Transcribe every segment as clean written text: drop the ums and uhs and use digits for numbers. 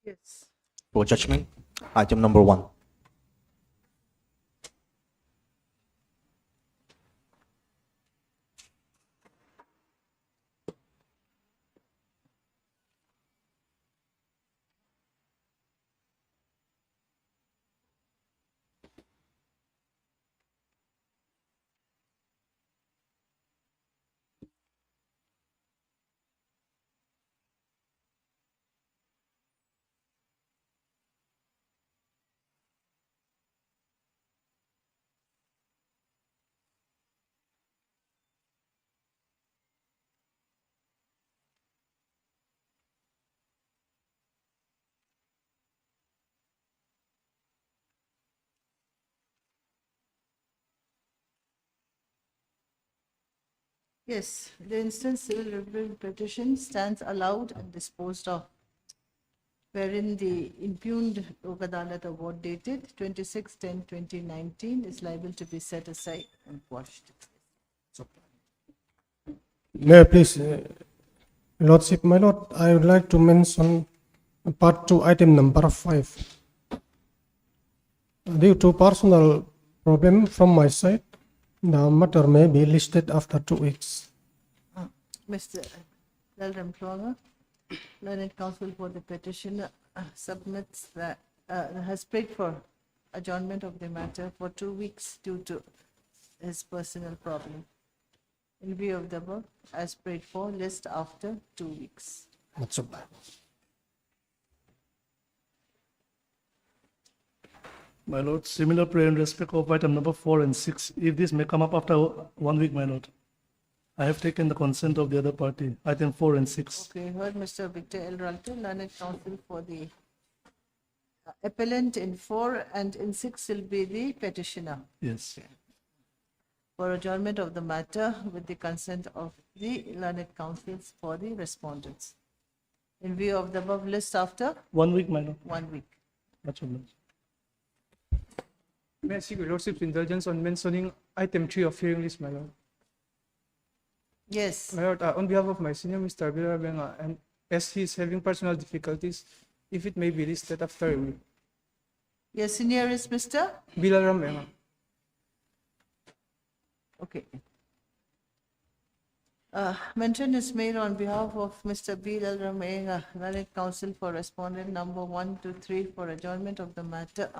Yes. For judgment, item number 1. Yes, the instant civil review petition stands allowed and disposed of, wherein the impugned Lok Adalat award dated 26/10/2019 is liable to be set aside and quashed. Mayor, please, Lordship, my lord, I would like to mention part 2, item number 5. Due to personal problem from my side, the matter may be listed after 2 weeks. Mr. Lalram Plonga, learned counsel for the petitioner, submits that, has prayed for adjournment of the matter for 2 weeks due to his personal problem. In view of the above, as prayed for, list after 2 weeks. Not so bad. My lord, similar prayer in respect of item number 4 and 6. If this may come up after 1 week, my lord. I have taken the consent of the other party, item 4 and 6. Okay, heard Mr. Victor L. Ralte, learned counsel for the appellant in 4 and in 6 will be the petitioner. Yes. For adjournment of the matter with the consent of the learned counsels for the respondents. In view of the above list after 1 week, my lord. 1 week. Much obliged. May I seek your lordship's indulgence on mentioning item 3 of hearing list, my lord? Yes, My lord, on behalf of my senior, Mr. Villarbenga, and as he is having personal difficulties, if it may be listed after a week. your senior is Mr.? Bilaram Benga. Okay. Mention is made on behalf of Mr. B. L. Ramaya, learned counsel for respondent number 1 to 3 for adjournment of the matter,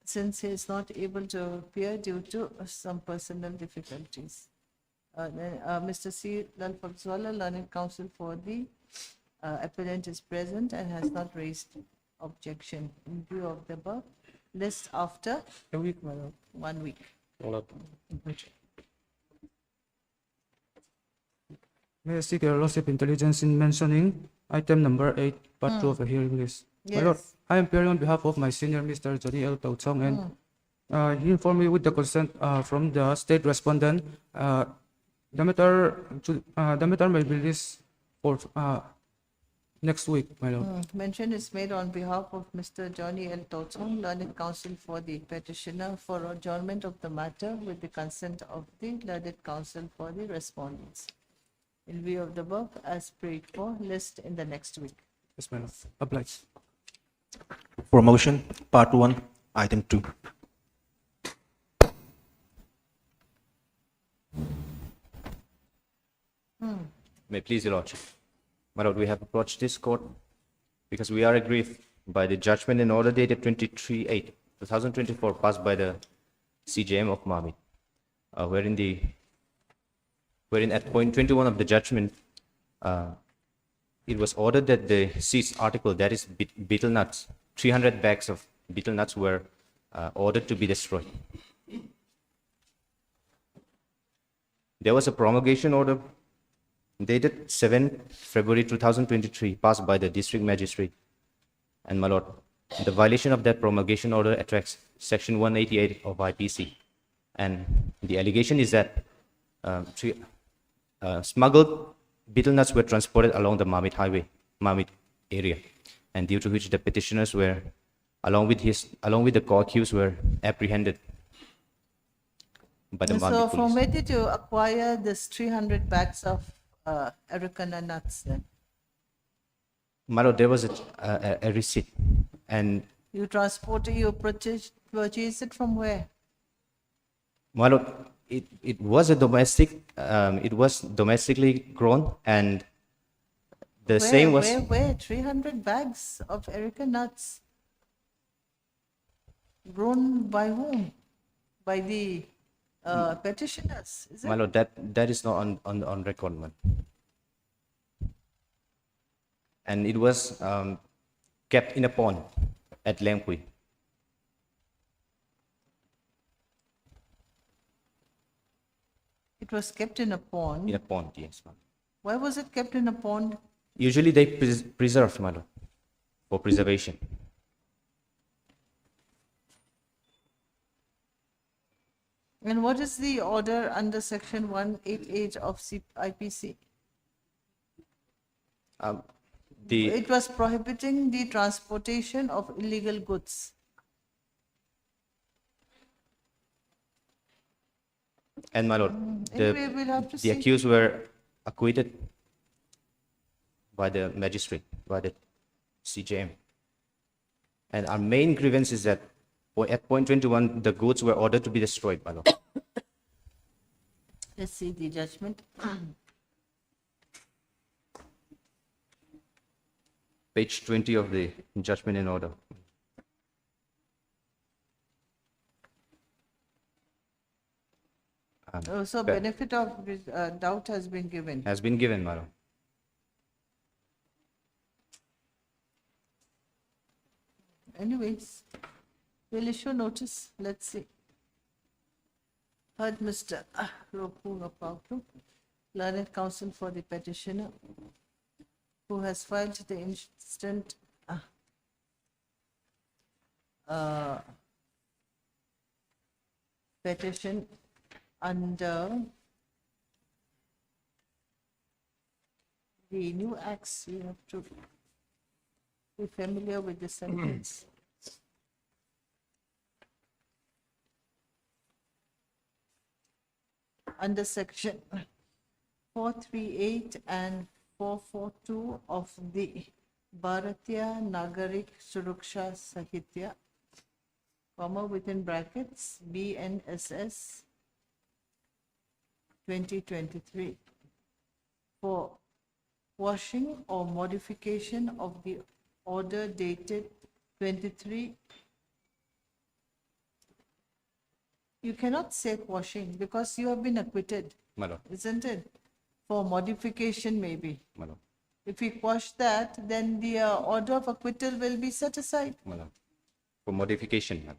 since he is not able to appear due to some personal difficulties. Mr. C. Lalfagzwala, learned counsel for the appellant is present and has not raised objection. In view of the above, list after A week, my lord. 1 week. May I seek your lordship indulgence in mentioning item number 8, part 2 of the hearing list? My lord, Yes. I am appearing on behalf of my senior, Mr. Johnny L. Tauchong, and he informed me with the consent from the state respondent. The matter may be released for next week, my lord. Mention is made on behalf of Mr. Johnny L. Totsong, learned counsel for the petitioner for adjournment of the matter with the consent of the learned counsel for the respondents. In view of the above, as prayed for, list in the next week. Yes, my lord. Obliged. For motion, part 1, item 2. May it please your lordship. My lord, we have approached this court because we are aggrieved by the judgment in order dated 23/8/2024 passed by the CJM of Mamit, wherein at point 21 of the judgment, it was ordered that the seized article, that is betel nuts, 300 bags of betel nuts were ordered to be destroyed. There was a promulgation order dated 7 February 2023 passed by the district magistrate. And my lord, the violation of that promulgation order attracts section 188 of IPC. And the allegation is that smuggled betel nuts were transported along the Mamit highway, Mamit area, and due to which the petitioners were, along with the co-accused, were apprehended by the So Mamit from police. where did you acquire this 300 bags of Araucana nuts then? My lord, there was a receipt, and You purchased it from where? my lord, it was it was domestically grown, and the same was, Where? 300 bags of Erica nuts. Grown by whom? By the petitioners, is my it? lord, that is not on record, man. And it was kept in a pond at Lemqui. It was kept in a In pond. a pond, yes, ma'am. Why was it kept in a pond? Usually they preserve, my lord, for preservation. And what is the order under section 188 of IPC? The It was prohibiting the transportation of illegal goods. and my lord, Anyway, we'll have to the see. accused were acquitted by the magistrate, by the CJM. And our main grievance is that at point 21, the goods were ordered to be destroyed, my lord. Let's see the judgment. Page 20 of the judgment in order. So benefit of doubt has been given. Has been given, my lord. Anyways, we'll issue notice. Let's see. Heard Mr. Roku Apautu, learned counsel for the petitioner, who has filed the instant petition under the new acts. We have to be familiar with the sentence. Under section 438 and 442 of the Bharatiya Nagarik Suraksha Sahitya, comma within brackets BNSS 2023, for quashing or modification of the order dated 23. You cannot say quashing because you have been acquitted, My lord, isn't it? For modification maybe. my lord, If we quash that, then the order of acquittal will be set aside. my lord. For modification, my lord.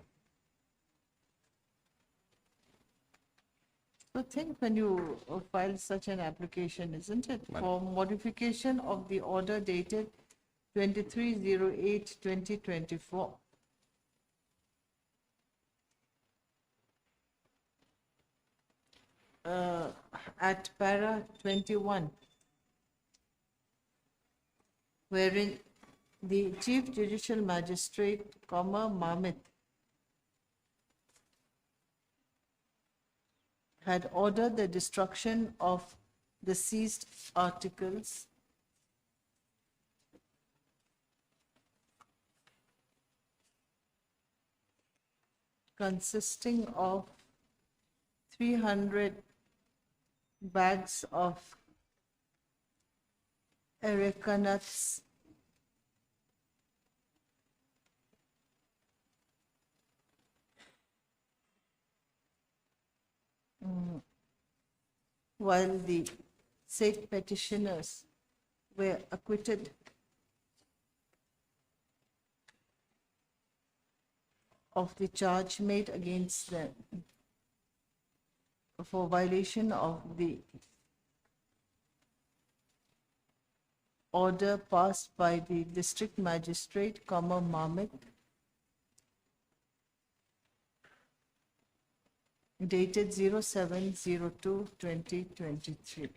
So think when you file such an application, isn't it? For modification of the order dated 23/08/2024. At para 21, wherein the Chief Judicial Magistrate, Mamit, had ordered the destruction of the seized articles consisting of 300 bags of Erica nuts, while the said petitioners were acquitted of the charge made against them for violation of the order passed by the district magistrate, Mamit, dated 07/02/2023.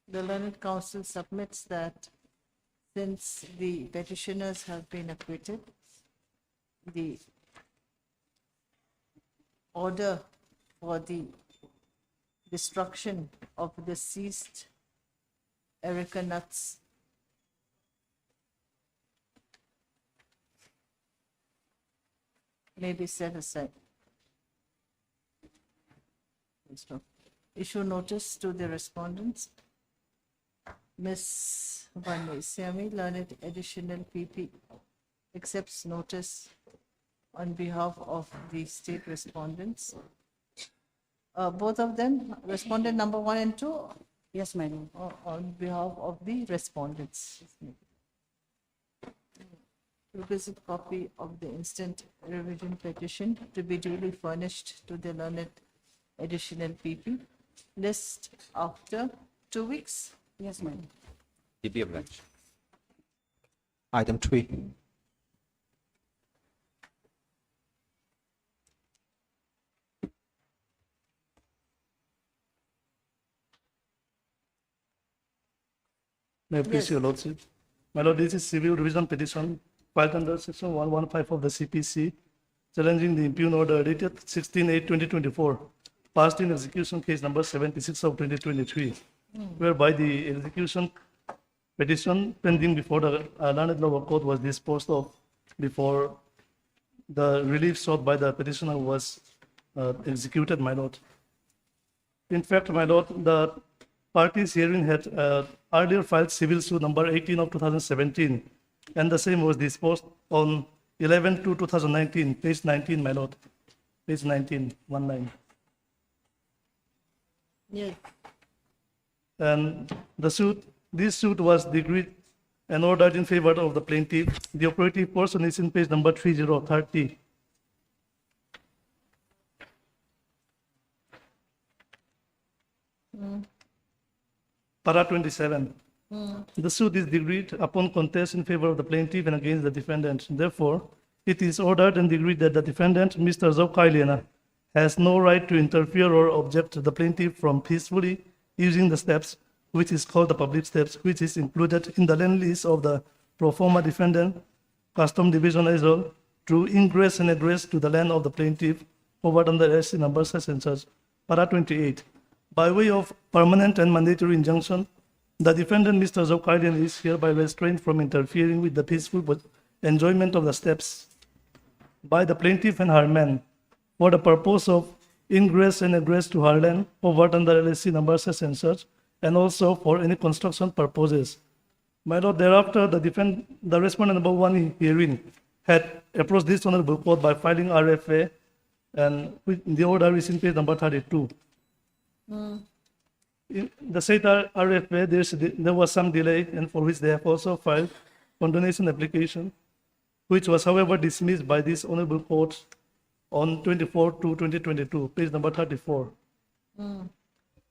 The learned counsel submits that since the petitioners have been acquitted, the order for the destruction of the seized Erica Nuts. May be set aside. So, issue notice to the respondents. Ms. Vanessami, learned additional PP, accepts notice on behalf of the state respondents. Both of them, respondent number 1 and 2, Yes, my lord. on behalf of the respondents. Requisite copy of the instant revision petition to be duly furnished to the learned additional PP. List after 2 weeks. Yes, my lord. DP obliged. Item 3. May I please, your lordship? My lord, this is civil revision petition filed under section 115 of the CPC, challenging the impugned order dated 16/8/2024, passed in execution case number 76 of 2023, whereby the execution petition pending before the learned lower court was disposed of before the relief sought by the petitioner was executed, my lord. In fact, my lord, the parties herein had earlier filed civil suit number 18 of 2017, and the same was disposed on 11/2/2019, page 19, my lord. Page 19, 19. Yes. And this suit was decreed and ordered in favor of the plaintiff. The operative portion is in page number 3030. Para 27. The suit is decreed upon contest in favor of the plaintiff and against the defendant. Therefore, it is ordered and decreed that the defendant, Mr. Zaukailiana, has no right to interfere or object the plaintiff from peacefully using the steps, which is called the public steps, which is included in the land lease of the pro forma defendant, custom division as well, through ingress and egress to the land of the plaintiff, covered under SC number such and such. Para 28. By way of permanent and mandatory injunction, the defendant, Mr. Zaukailian, is hereby restrained from interfering with the peaceful enjoyment of the steps by the plaintiff and her men for the purpose of ingress and egress to her land, covered under LSC number such and such, and also for any construction purposes. My lord, thereafter, the respondent number 1 herein had approached this honorable court by filing RFA, and the order is in page number 32. In the said RFA, there was some delay, and for which they have also filed condonation application, which was, however, dismissed by this honorable court on 24/2/2022, page number 34.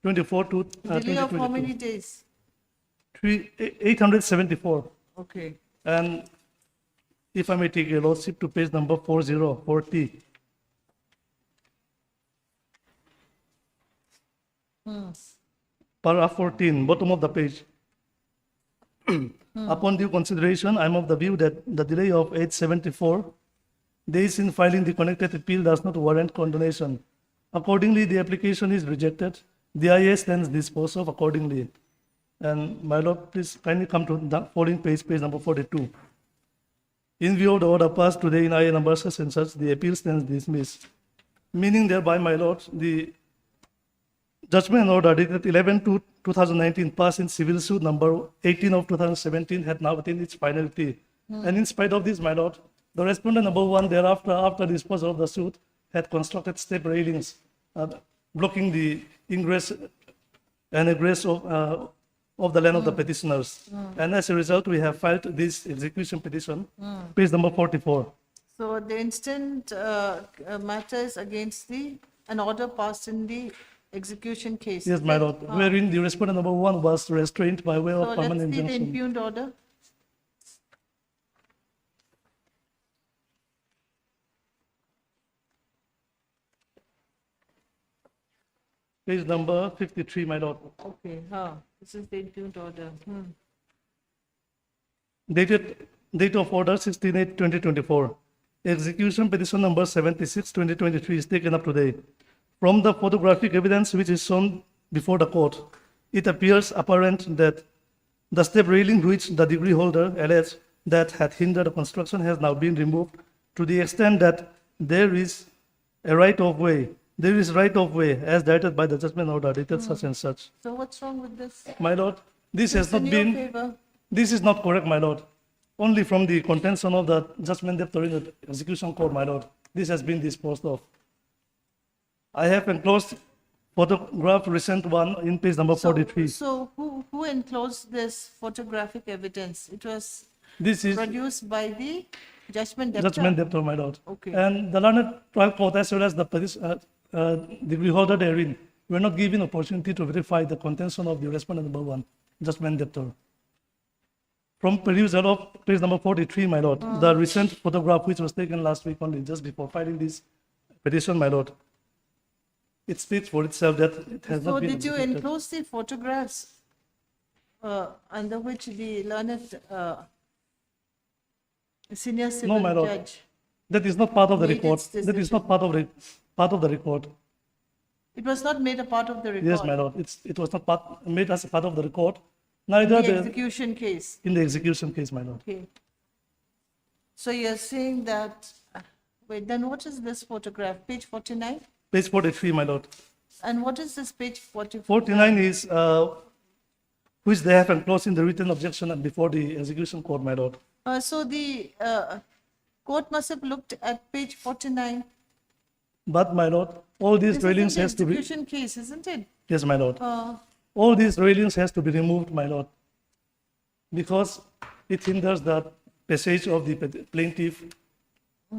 24 to Delay of how 2022. many days? 874. Okay. And if I may take your lordship to page number 4040. Paragraph 14, bottom of the page. Upon due consideration, I am of the view that the delay of 874 days in filing the connected appeal does not warrant condonation. Accordingly, the application is rejected. The IA stands disposed of accordingly. And my lord, please kindly come to the following page, page number 42. In view of the order passed today in IA number such and such, the appeal stands dismissed. Meaning thereby, my lord, the judgment and order dated 11/2/2019 passed in civil suit number 18 of 2017 had now attained its finality. And in spite of this, my lord, the respondent number 1 thereafter, after disposal of the suit, had constructed step railings blocking the ingress and egress of the land of the petitioners. And as a result, we have filed this execution petition, page number 44. So the instant matter is against an order passed in the execution case. Yes, my lord, wherein the respondent number 1 was restrained by way So of let's permanent see the injunction. impugned order. Page number 53, my lord. Okay, this is the impugned order. Date of order 16/8/2024. Execution petition number 76/2023 is taken up today. From the photographic evidence which is shown before the court, it appears apparent that The step railing which the degree holder alleged that had hindered the construction has now been removed to the extent that there is a right of way. There is right of way as directed by the judgment order dated such and such. So what's wrong with this? My lord, this has It's in not your been, favor. this is not correct, my lord. Only from the contention of the judgment debtor in the execution court, my lord, this has been disposed of. I have enclosed photograph recent one in page number 43. So who enclosed this photographic evidence? It was This is produced by the judgment debtor? judgment debtor, my lord. Okay. And the learned trial court as well as the degree holder therein were not given opportunity to verify the contention of the respondent number one, judgment debtor. From perusal of page number 43, my lord, the recent photograph which was taken last week only, just before filing this petition, my lord, it speaks for itself that it has So not been did you executed. enclose the photographs under which the learned senior civil my lord. judge? That is not part of the made report. its That is not part of the report. It was not made a part of the report? Yes, my lord. It was not made as a part of the report. In Neither the the, execution case? in the execution case, my lord. Okay. So you're saying that, wait, then what is this photograph? Page 49? Page 43, my lord. And what is this page 44? 49 is which they have enclosed in the written objection and before the execution court, my lord. So the court must have looked at page 49. But, my lord, all these This railings is an has to be, execution case, isn't it? yes, my lord. Uh, All these railings has to be removed, my lord, because it hinders the passage of the plaintiff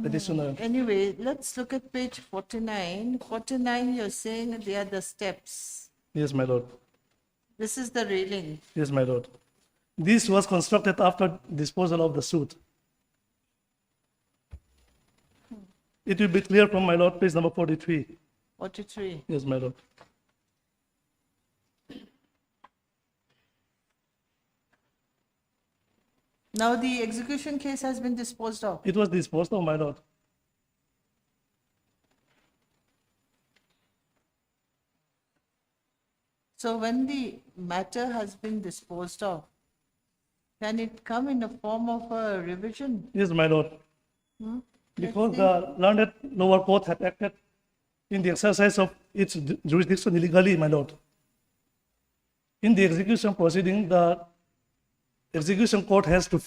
petitioner. Anyway, let's look at page 49. 49, you're saying they are the steps. Yes, my lord. This is the railing. Yes, my lord. This was constructed after disposal of the suit. It will be clear from my lord, page number 43. 43. Yes, my lord. Now the execution case has been disposed of. It was disposed of, my lord. So when the matter has been disposed of, can it come in the form of a revision? Yes, my lord. Because the learned lower court had acted in the exercise of its jurisdiction illegally, my lord. In the execution proceeding, the execution court has to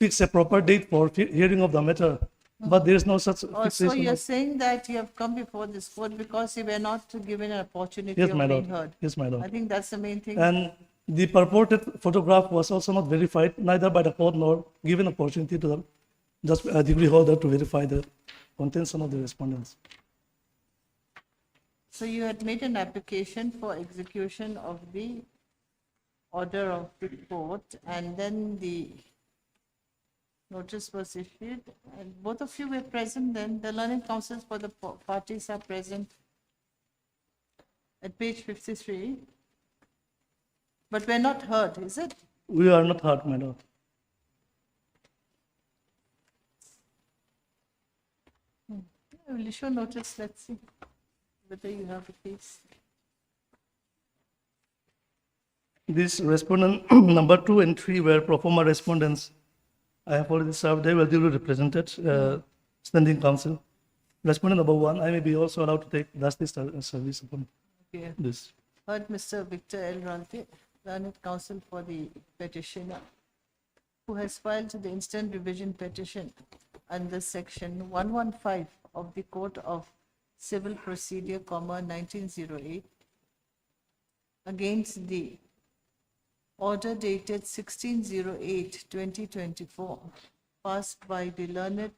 fix a proper date for hearing of the matter, but there is no such Oh, so fixation. you're saying that you have come before this court because you were not given an opportunity Yes, of my being lord. heard? Yes, my I lord. think that's the main thing. And the purported photograph was also not verified, neither by the court nor given opportunity to the degree holder to verify the contention of the respondents. So you had made an application for execution of the order of the court, and then the notice was issued, and both of you were present then. The learned counsels for the parties are present at page 53. But we're not heard, is it? We are not hurt, my lord. I will issue notice, let's see whether you have a case. These respondent number 2 and 3 were pro forma respondents. I have already served, they were duly represented, standing counsel. Respondent number 1, I may be also allowed to take justice service upon Okay. this. Heard Mr. Victor L. Rante, learned counsel for the petitioner, who has filed the instant revision petition under section 115 of the Code of Civil Procedure, 1908, against the order dated 16/08/2024, passed by the learned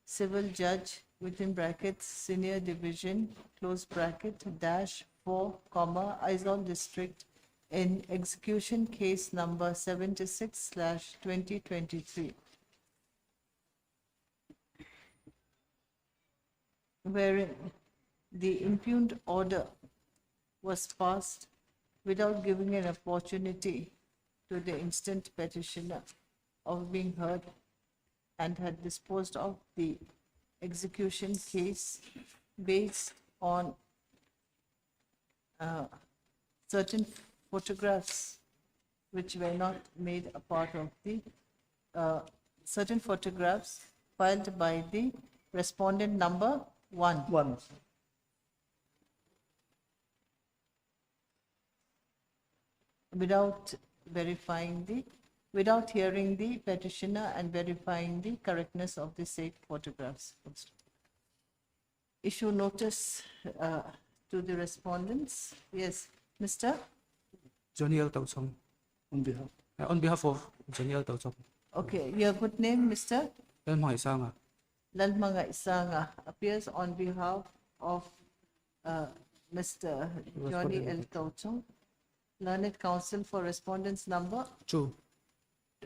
civil judge within brackets senior division close bracket -4, Aizawl district in execution case number 76/2023, wherein the impugned order was passed without giving an opportunity to the instant petitioner of being heard, and had disposed of the execution case based on certain photographs which were not made a part of the certain photographs filed by the respondent number 1. 1. Without without hearing the petitioner and verifying the correctness of the said photographs. Issue notice to the respondents. Yes, Mr. Johnny L. Tauchong. On behalf. On behalf of Johnny L. Tauchong. Okay, your good name, Mr. Yan mga isa nga. Lalmanga Isanga appears on behalf of Mr. Johnny L. Tauchong, Learned Counsel for respondents number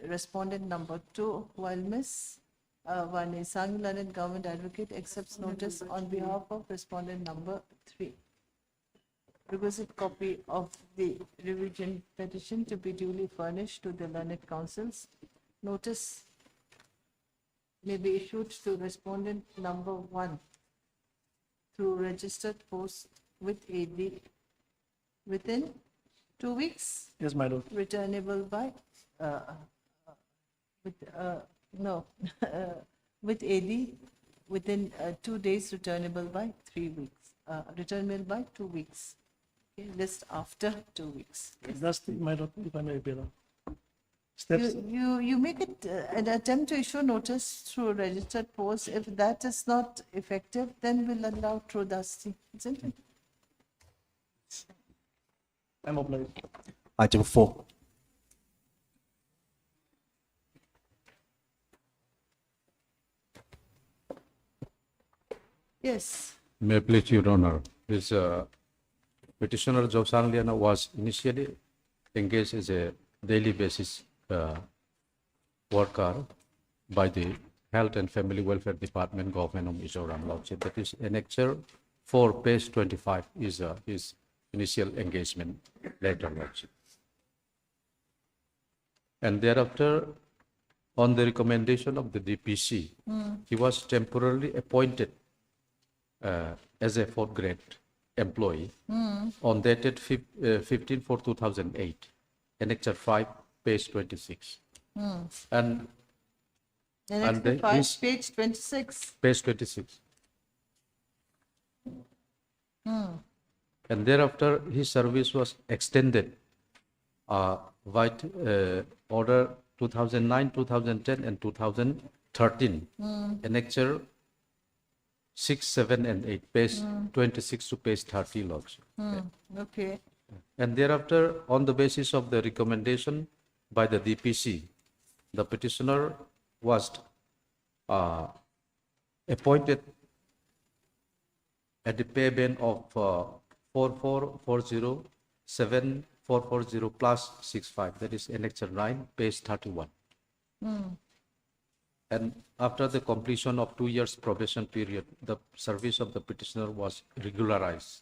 respondent number 2, while Ms. Vani Sang, Learned Government Advocate, accepts notice on behalf of respondent number 3. Requisite copy of the revision petition to be duly furnished to the Learned Counsels. Notice may be issued to respondent number 1 through registered post with AD within 2 weeks. Yes, my lord. Returnable by, with AD within 2 days, returnable by 3 weeks, returnable by 2 weeks. Okay, list after 2 weeks. That's the, my lord, if I may be allowed. Steps. You make it an attempt to issue notice through registered post. If that is not effective, then we'll allow through dusty, isn't it? I'm obliged. Item 4. Yes. May I please, Your Honor, this petitioner Josang Liana was initially engaged as a daily basis worker by the Health and Family Welfare Department, Government of Mizoram, Lordship. That is annexure 4, page 25 is his initial engagement letter, Lordship. And thereafter, on the recommendation of the DPC, he was temporarily appointed as a 4th grade employee on dated 15/4/2008, annexure 5, page 26. And And the- next 5, his- page 26. page 26. And thereafter, his service was extended by order 2009, 2010, and 2013, annexure 6, 7, and 8, page 26 to page 30, Lordship. Okay. And thereafter, on the basis of the recommendation by the DPC, the petitioner was appointed at the pay band of 4440, 7440 plus 65, that is annexure 9, page 31. And after the completion of 2 years probation period, the service of the petitioner was regularized.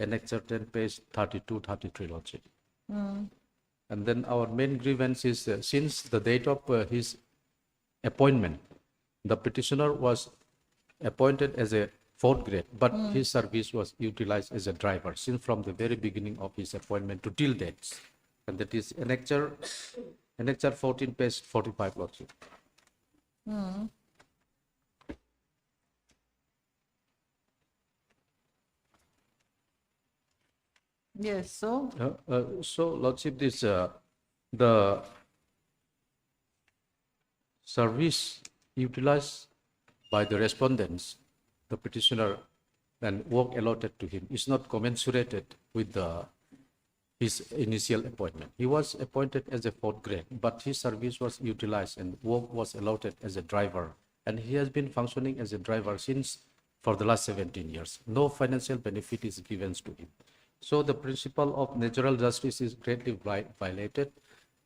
Annexure 10, page 32, 33, Lordship. And then our main grievance is since the date of his appointment, the petitioner was appointed as a 4th grade, but his service was utilized as a driver since from the very beginning of his appointment to till dates. And that is annexure 14, page 45, Lordship. Yes, so, So, Lordship, this the service utilized by the respondents, the petitioner, and work allotted to him is not commensurated with his initial appointment. He was appointed as a 4th grade, but his service was utilized and work was allotted as a driver. And he has been functioning as a driver since for the last 17 years. No financial benefit is given to him. So the principle of natural justice is greatly violated,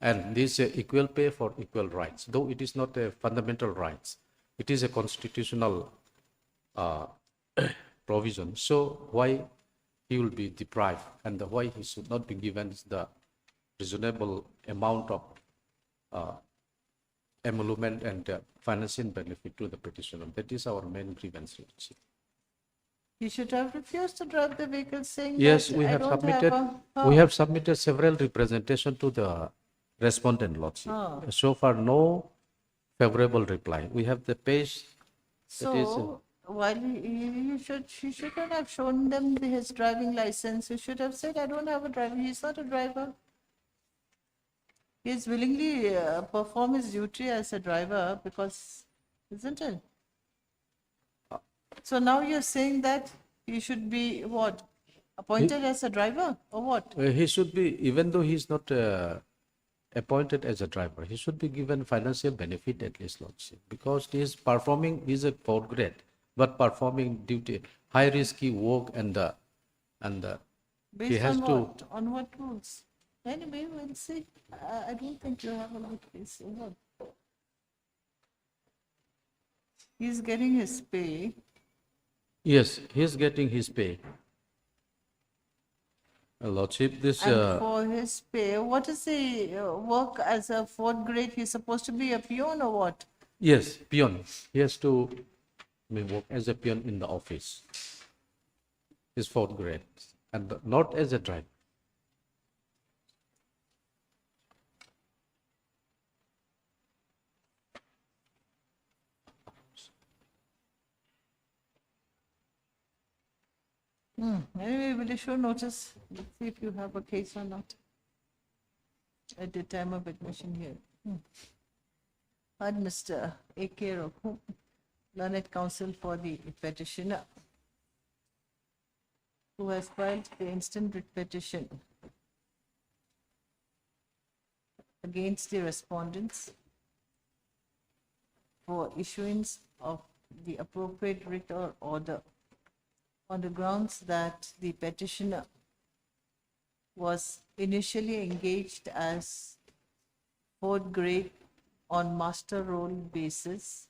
and this equal pay for equal rights, though it is not a fundamental rights, it is a constitutional provision. So why he will be deprived, and why he should not be given the reasonable amount of emolument and financial benefit to the petitioner? That is our main grievance. you should have refused to drive the vehicle saying Yes, that we I have don't submitted, have a- we have submitted several representation to the respondent, Lordship. Ah. So far, no favorable reply. We have the page that is, So, while he shouldn't have shown them his driving license. He should have said, I don't have a driver. He's not a driver. He's willingly perform his duty as a driver because, isn't it? So now you're saying that he should be what? Appointed as a driver or what? he should be, even though he's not appointed as a driver, he should be given financial benefit at least, Lordship, because he is performing, he's a 4th grade, but performing duty, high risky work and Based has on to- what? On what rules? Anyway, we'll see. I don't think you have a good case. What? He's getting his pay. yes, he's getting his pay. Lordship, this, And for his pay, what is the work as a 4th grade? He's supposed to be a peon or what? yes, peon, he has to work as a peon in the office. He's 4th grade and not as a driver. Anyway, we'll issue notice. Let's see if you have a case or not. At the time of admission here. Heard Mr. A.K. Raghu, learned counsel for the petitioner, who has filed the instant writ petition against the respondents for issuance of the appropriate writ or order on the grounds that the petitioner was initially engaged as 4th grade on master role basis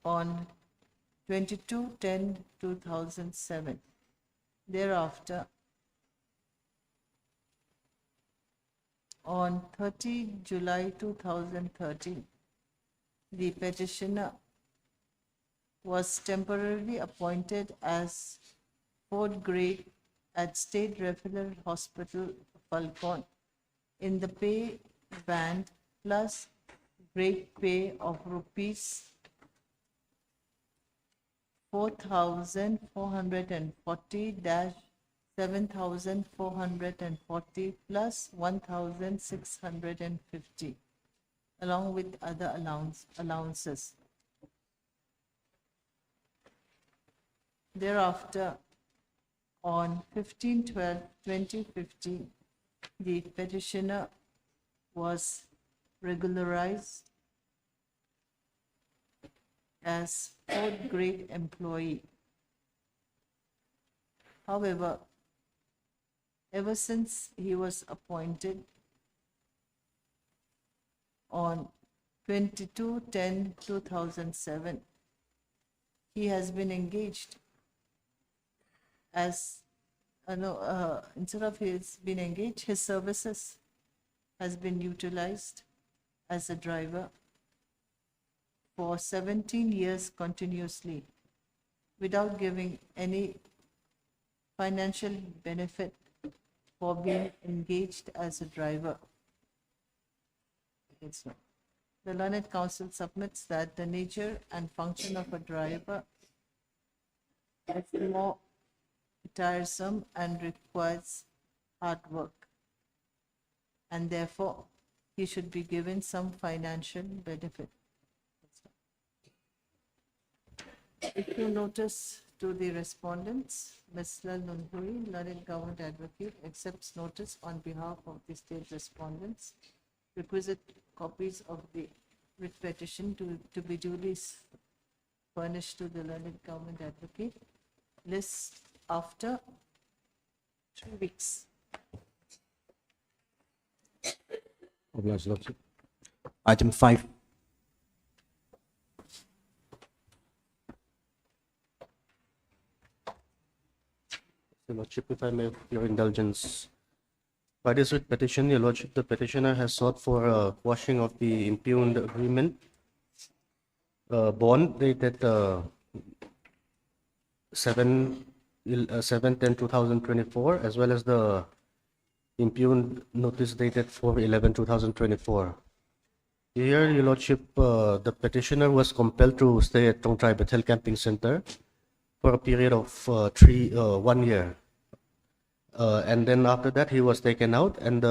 on 22/10/2007. Thereafter, on 30 July 2013, the petitioner was temporarily appointed as 4th grade at State Referral Hospital, Falcon, in the pay band plus grade pay of rupees 4,440-7,440 plus 1,650, along with other allowances. Thereafter, on 15/12/2015, the petitioner was regularized as 4th grade employee. However, ever since he was appointed on 22/10/2007, he has been engaged as, instead of he's been engaged, his services has been utilized as a driver for 17 years continuously without giving any financial benefit for being engaged as a driver. The learned counsel submits that the nature and function of a driver is more tiresome and requires hard work, and therefore he should be given some financial benefit. If you notice to the respondents, Ms. Lal Nunhuri, learned government advocate, accepts notice on behalf of the state respondents. Requisite copies of the writ petition to be duly furnished to the learned government advocate. List after 2 weeks. Obliged, Lordship. Item 5. Your Lordship, if I may, with your indulgence. By this writ petition, Your Lordship, the petitioner has sought for a quashing of the impugned agreement bond dated 7 7/10/2024, as well as the impugned notice dated 4/11/2024. Here, Your Lordship, the petitioner was compelled to stay at Tong Trai Bethel Camping Center for a period of 1 year. And then after that, he was taken out, and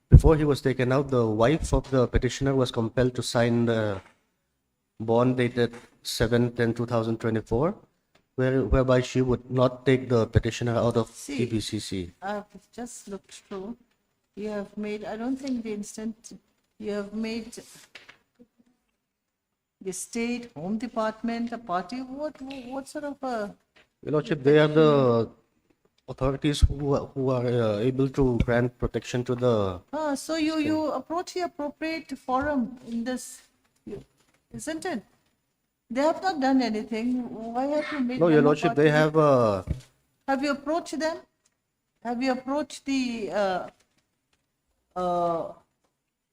before he was taken out, the wife of the petitioner was compelled to sign the bond dated 7/10/2024, whereby she would not take the petitioner out of See. TBCC. I've just looked through. You have made, I don't think the instant, you have made the state, home department, a party, what sort of a, Your Lordship, they are the authorities who are able to grant protection to the. so you approach the appropriate forum in this, isn't it? They have not done anything. Why have you made No, Your them a Lordship, they party? have Have you approached them? Have you approached the,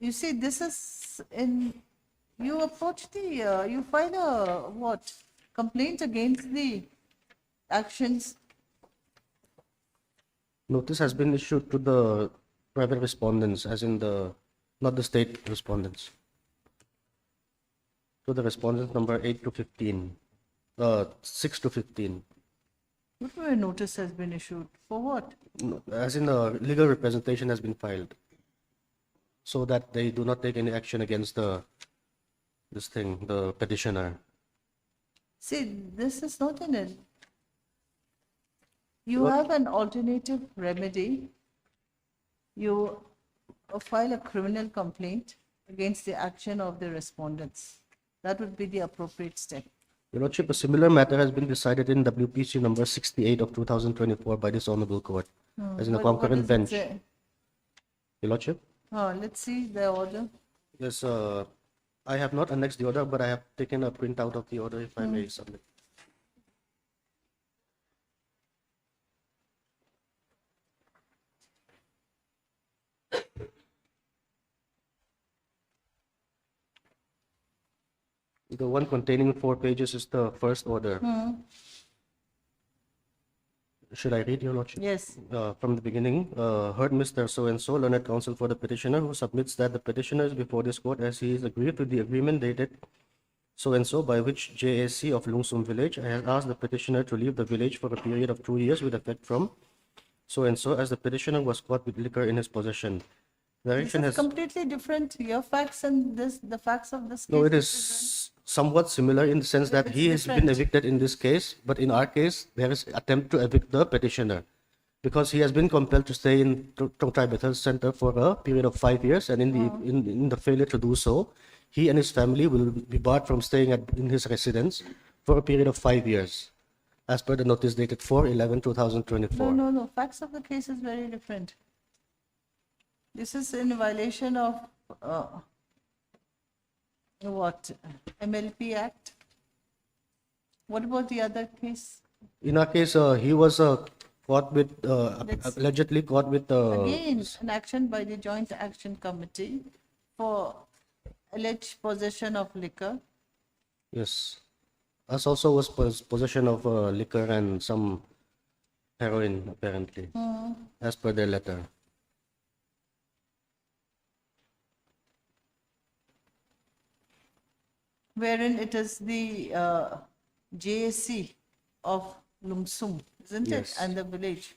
you see, this is in, you approach the, you file a, what? Complaint against the actions. notice has been issued to the private respondents, as in not the state respondents. To the respondents number 8 to 15, 6 to 15. What way notice has been issued? For what? As in legal representation has been filed, so that they do not take any action against the petitioner. See, this is not you have an alternative remedy. You file a criminal complaint against the action of the respondents. That would be the appropriate step. Your Lordship, a similar matter has been decided in WPC number 68 of 2024 by this Honorable Court, as in a What concurrent does it bench. say? Your Lordship? Let's see the order. Yes, I have not annexed the order, but I have taken a printout of the order, if I may submit. The one containing 4 pages is the first order. Should I read, Your Lordship? Yes. From the beginning, heard Mr. So-and-so, learned counsel for the petitioner, who submits that the petitioner is before this court as he is agreed to the agreement dated so-and-so, by which JAC of Lungsum village has asked the petitioner to leave the village for a period of 2 years with effect from so-and-so, as the petitioner was caught with liquor in his possession. This Direction is has. completely different. Your facts and the facts of this case. No, it is is somewhat similar in the sense that It's he has been different. evicted in this case, but in our case, there is attempt to evict the petitioner because he has been compelled to stay in Tong Trai Bethel Center for a period of 5 years, and in the failure to do so, he and his family will be barred from staying in his residence for a period of 5 years, as per the notice dated 4/11/2024. No. Facts of the case is very different. This is in violation of what? MLP Act? What about the other case? In our case, he was caught with, Let's- allegedly caught with. Again, an action by the Joint Action Committee for alleged possession of liquor. Yes. Us also was possession of liquor and some heroin, apparently, as per their letter. Wherein it is the JAC of Lungsum, isn't it? Yes. And the village.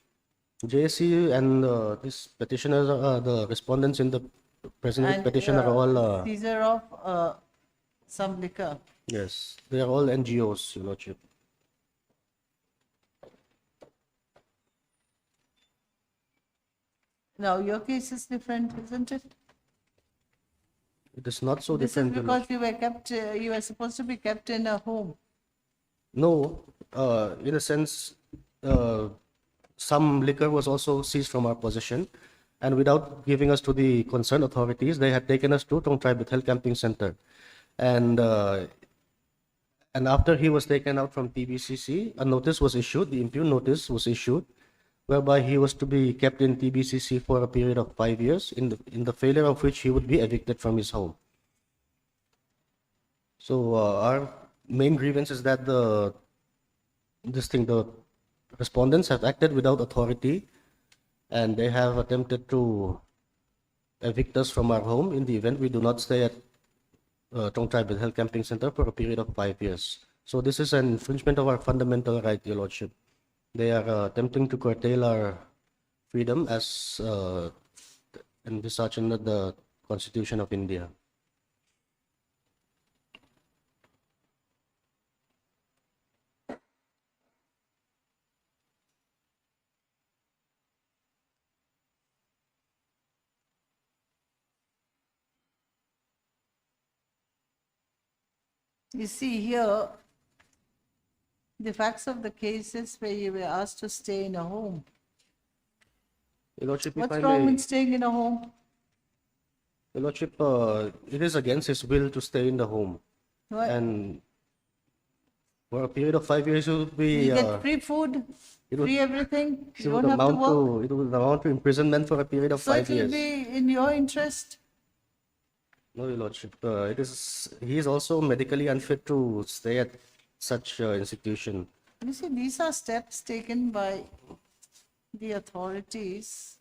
JSC and this petitioners, the respondents in the present And petition are all, seizure of some liquor. yes, they are all NGOs, Your Lordship. Now, your case is different, isn't it? It is not so This is different. Your because Lordship. you were kept, you were supposed to be kept in a home. No, in a sense, some liquor was also seized from our possession, and without giving us to the concerned authorities, they had taken us to Tong Trai Bethel Camping Center, and after he was taken out from TBCC, a notice was issued. The impugned notice was issued, whereby he was to be kept in TBCC for a period of 5 years, in the failure of which he would be evicted from his home. So our main grievance is that the respondents have acted without authority and they have attempted to evict us from our home in the event we do not stay at Trong Trai Bethel Camping Center for a period of 5 years. So this is an infringement of our fundamental right, Your Lordship. They are attempting to curtail our freedom as envisaged in the Constitution of India. You see here, the facts of the cases where you were asked to stay in a home. Your Lordship, if What's I wrong may, with staying in a home? Your Lordship, it is against his will to stay in the home. What? And for a period of 5 years, it would be, You get free food, it would- free everything, it you would don't have to amount work. it would amount to imprisonment for a period of So 5 it will years. be in your interest. No, Your Lordship, he is also medically unfit to stay at such institution. You see, these are steps taken by the authorities,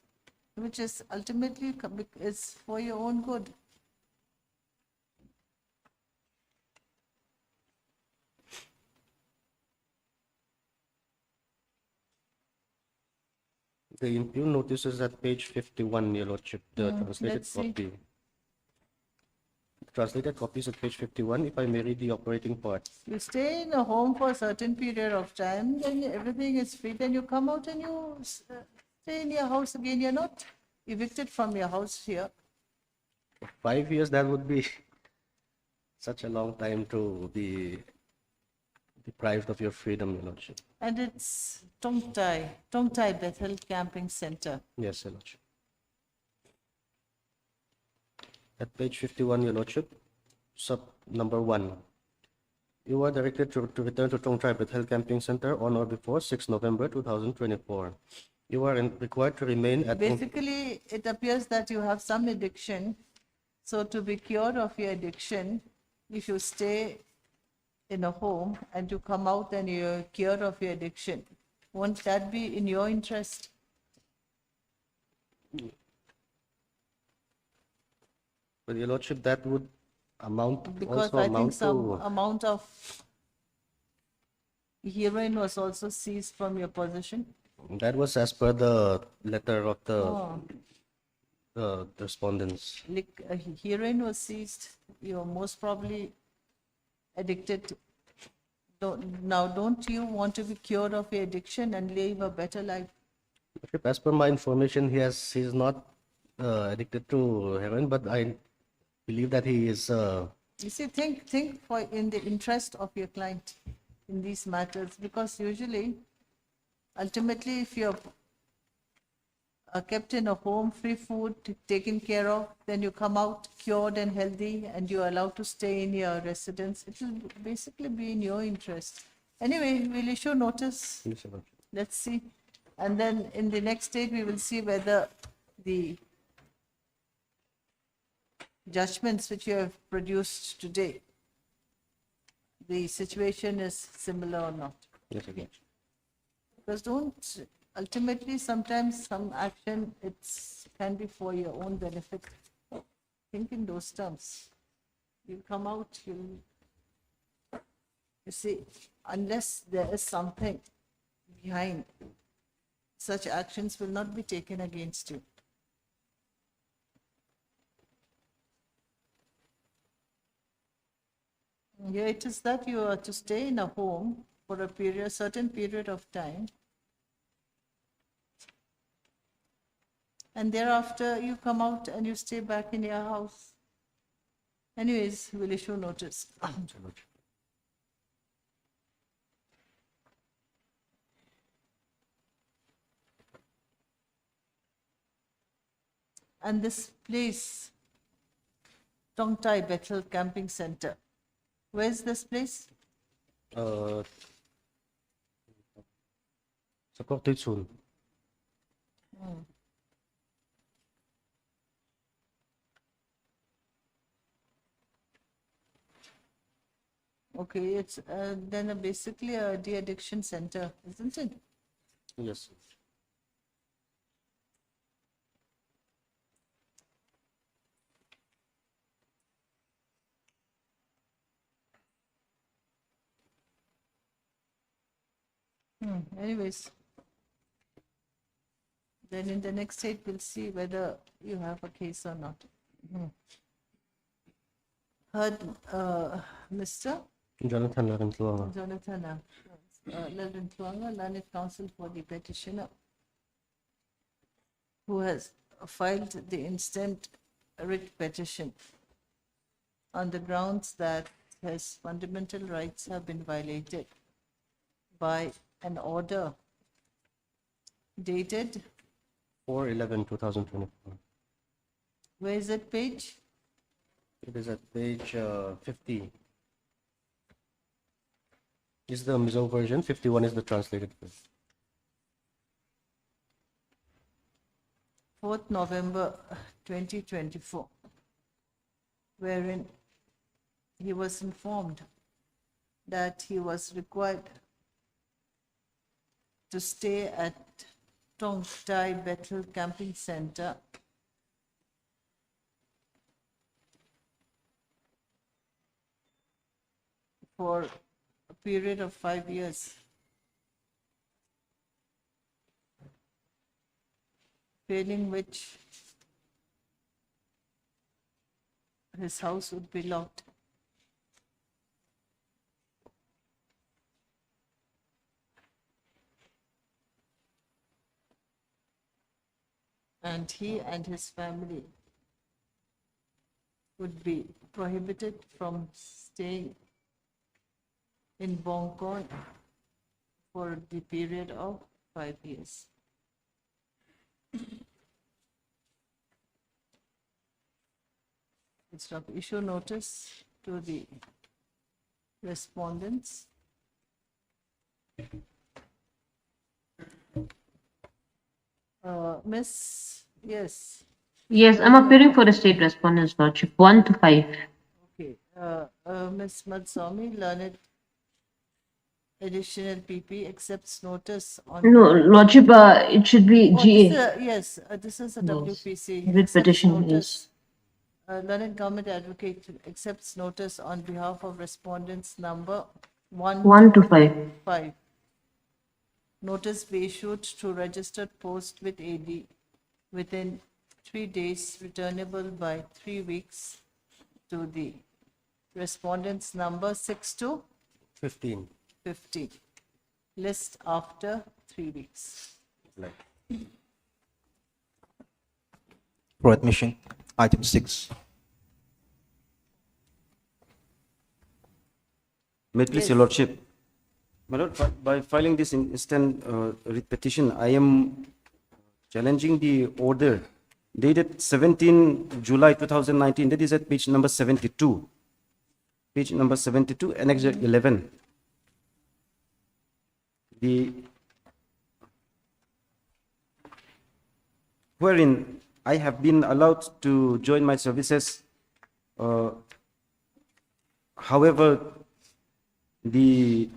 which is ultimately is for your own good. The impugned notice is at page 51, Your Lordship, the translated let's see. copy. The translated copy is at page 51, if I may read the operating part. You stay in a home for a certain period of time, then everything is free, then you come out and you stay in your house again. You're not evicted from your house here. 5 years, that would be such a long time to be deprived of your freedom, Your Lordship. And it's Tong Tai Bethel Camping Center. Yes, Your Lordship. At page 51, Your Lordship, sub number 1. You are directed to return to Trong Trai Bethel Camping Center on or before 6 November 2024. You are required to remain at Basically, it appears that you have some addiction. So to be cured of your addiction, if you stay in a home and you come out and you're cured of your addiction, won't that be in your interest? But Your Lordship, that would Because also I think amount some to, amount of heroin was also seized from your possession. that was as per the letter of the Oh, respondents. heroin was seized. You're most probably addicted. Don't you want to be cured of your addiction and live a better life? Lordship, as per my information, he's not addicted to heroin, but I believe that he is. You see, think for in the interest of your client in these matters, because usually, ultimately, if you're kept in a home, free food, taken care of, then you come out cured and healthy, and you're allowed to stay in your residence. It will basically be in your interest. Anyway, we'll issue notice. Yes, Your Lordship. Let's see. And then in the next state, we will see whether the judgments which you have produced today, the situation is similar or not. Yes, Your Lordship. Because ultimately, sometimes some action, can be for your own benefit. Think in those terms. You come out, you see, unless there is something behind, such actions will not be taken against you. Here it is that you are to stay in a home for a certain period of time. And thereafter, you come out and you stay back in your house. Anyways, we'll issue notice. Yes, Your Lordship. And this place, Tong Tai Bethel Camping Center, where's this place? Sa Corte Sul. Okay, it's then basically a de-addiction center, isn't it? Yes. Anyways, then in the next state, we'll see whether you have a case or not. Heard, Mr. Jonathan Larentuanga. Jonathan Lelvin Tuanga, learned counsel for the petitioner, who has filed the instant writ petition on the grounds that his fundamental rights have been violated by an order dated, 4/11/2024. where is that page? It is at page 50. This is the Mizo version, 51 is the translated version. 4th November 2024, wherein he was informed that he was required to stay at Tong Tai Bethel Camping Center for a period of 5 years, failing which his house would be locked. And he and his family would be prohibited from staying in Bongkon for the period of 5 years. Instead of issue notice to the respondents. Miss, yes, Yes, I'm appearing for the state respondents, Lordship, 1 to 5. okay. Miss Madswamy, learned additional PP accepts notice on. No, Lordship, it should be Oh, GA. yes, this is a Yes. WPC. Writ Accepts petition, notice. Learned Government Advocate accepts notice on behalf of respondents number 1 to 5. 5. Notice be issued to registered post with AD within 3 days, returnable by 3 weeks to the respondents number 6 to 15. 50. List after 3 weeks. Like. For admission, item 6. May it please your lordship. My lord, by filing this instant writ petition, I am challenging the order dated 17 July 2019. That is at page number 72. Page number 72, Annex 11. Wherein I have been allowed to join my services. However, the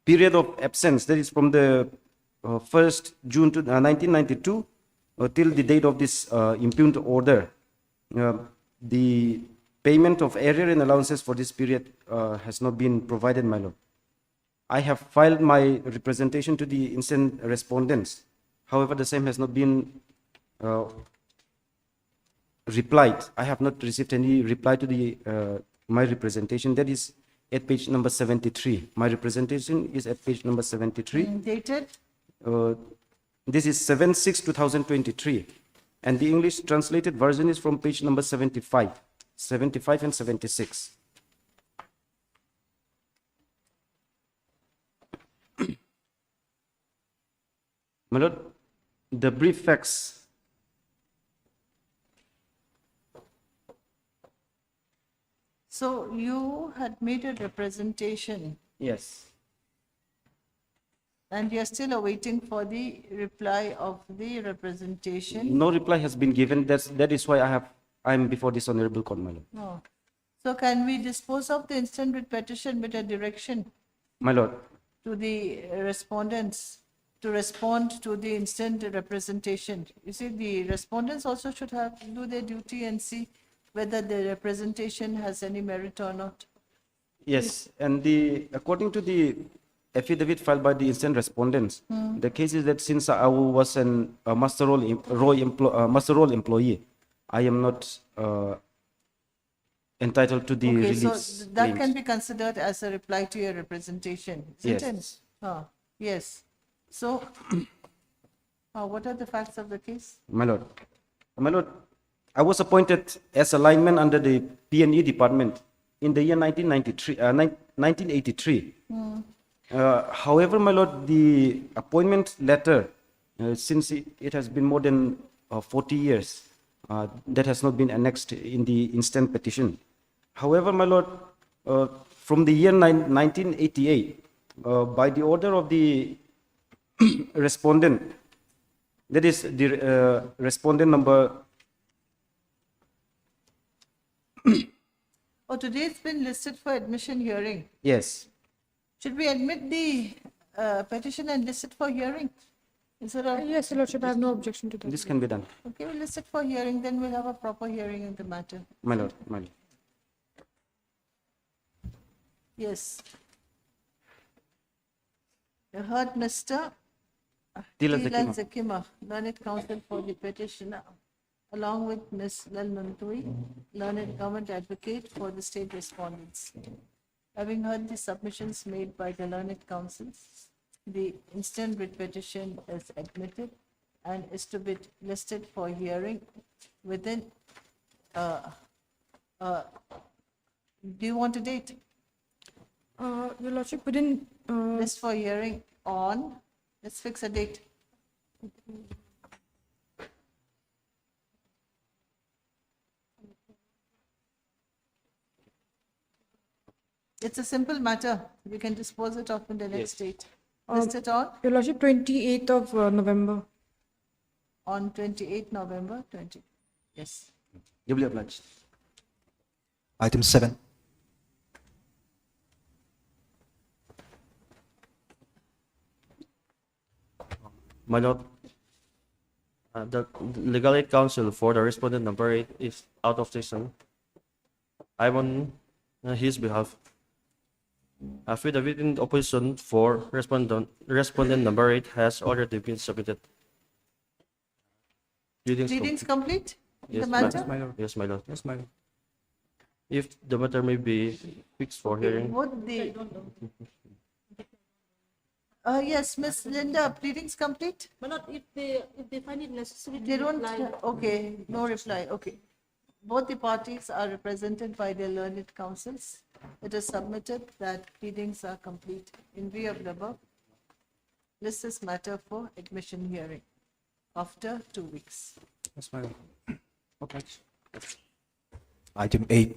period of absence, that is from the 1st June to 1992 till the date of this impugned order, the payment of arrear and allowances for this period has not been provided, my lord. I have filed my representation to the instant respondents. However, the same has not been replied. I have not received any reply to the my representation. That is at page number 73. My representation is at page number 73. Dated This is 7/6/2023, and the English translated version is from page number 75, 75 and 76. My lord, the brief facts. So you had made a representation Yes. and you're still awaiting for the reply of the representation? No reply has been given. That is why I am before this honorable court, my lord. No. So can we dispose of the instant writ petition with a direction My lord, to the respondents to respond to the instant representation. You see, the respondents also should have, do their duty and see whether the representation has any merit or not. yes, and according to the affidavit filed by the instant respondents, the case is that since I was a master role employee, I am not entitled to the Okay, so reliefs that can claimed. be considered as a reply to your representation, isn't it? Yes. Yes. So, what are the facts of the case? My lord, I was appointed as a lineman under the P&E department in the year 1983. However, my lord, the appointment letter, since it has been more than 40 years, that has not been annexed in the instant petition. However, my lord, from the year 1988, by the order of the respondent, that is the respondent number. Oh, today it's been listed for admission hearing. Yes, Should we admit the petition and list it for hearing? Is it a, Yes, Your Lordship, I have no objection to that. this can be done. okay, we'll list it for hearing, then we'll have a proper hearing in the matter. My lord, my lord. Yes. You heard Mr. Tilal Tilal Zakima. Zakima, learned counsel for the petitioner, along with Ms. Lal Nantui, learned government advocate for the state respondents. Having heard the submissions made by the learned counsel, the instant writ petition is admitted and is to be listed for hearing within, do you want a date? Your Lordship, within, List for hearing on, let's fix a date. It's a simple matter. We can dispose it off in the next date. List it Your Lordship, 28th of November. on 28 November 20. Yes. Duly obliged. Item 7. My lord, the legal aid counsel for the respondent number 8 is out of session. I'm on his behalf. Affidavit in opposition for respondent number 8 has already been submitted. Pleadings Pleadings complete? The Yes, matter? my lord. Yes, my lord. Yes, my lord. If the matter may be fixed for hearing, Would the, yes, Miss Linda, pleadings complete? But not if they find it necessary They to don't, reply. okay, no reply, okay. Both the parties are represented by their learned counsels. It is submitted that pleadings are complete. In view of the above, list this matter for admission hearing after 2 weeks. Yes, my lord. Okay. Item 8.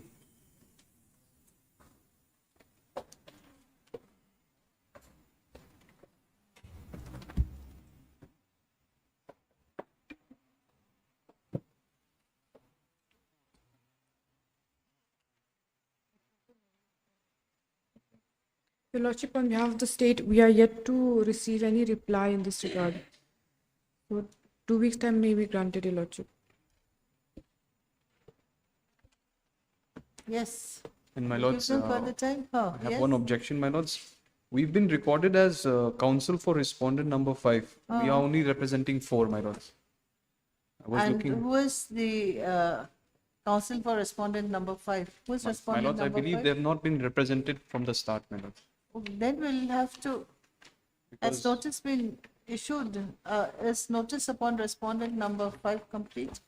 Your Lordship, on behalf of the state, we are yet to receive any reply in this regard. So 2 weeks' time may be granted, Your Lordship. Yes. And my Give lords, them further time? Oh, I have yes. one objection, my lords. We've been recorded as counsel for respondent number 5. We are only representing 4, my lords. I was And looking, who is the counsel for respondent number 5? Who's my respondent lords, I number believe 5? they have not been represented from the start, my lords. Then we'll have to, has Because- notice been issued, is notice upon respondent number 5 complete?